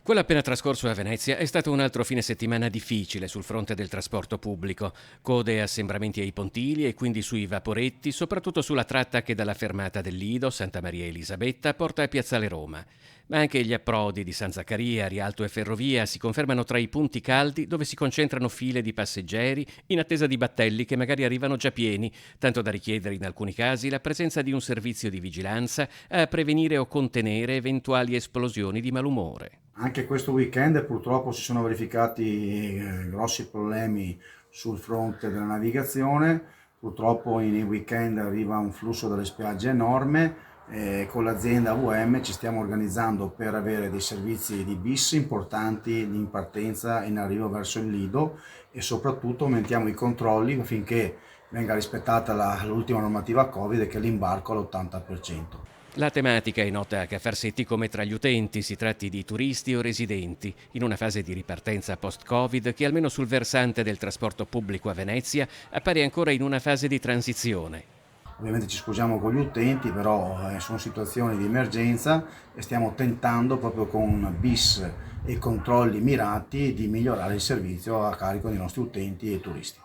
Quello appena trascorso a Venezia è stato un altro fine settimana difficile sul fronte del trasporto pubblico. Code e assembramenti ai pontili e quindi sui vaporetti, soprattutto sulla tratta che dalla fermata del Lido, Santa Maria Elisabetta, porta a Piazzale Roma. Ma anche gli approdi di San Zaccaria, Rialto e Ferrovia si confermano tra i punti caldi dove si concentrano file di passeggeri in attesa di battelli che magari arrivano già pieni, tanto da richiedere in alcuni casi la presenza di un servizio di vigilanza a prevenire o contenere eventuali esplosioni di malumore. Anche questo weekend purtroppo si sono verificati grossi problemi sul fronte della navigazione. Purtroppo nei weekend arriva un flusso dalle spiagge enorme. Con l'azienda VM ci stiamo organizzando per avere dei servizi di bis importanti in partenza e in arrivo verso il Lido, e soprattutto aumentiamo i controlli affinché venga rispettata l'ultima normativa Covid, che è l'imbarco all'80%. La tematica è nota a Farsetti come tra gli utenti si tratti di turisti o residenti, in una fase di ripartenza post-Covid che almeno sul versante del trasporto pubblico a Venezia appare ancora in una fase di transizione. Ovviamente ci scusiamo con gli utenti, però sono situazioni di emergenza e stiamo tentando proprio con bis e controlli mirati di migliorare il servizio a carico dei nostri utenti e turisti.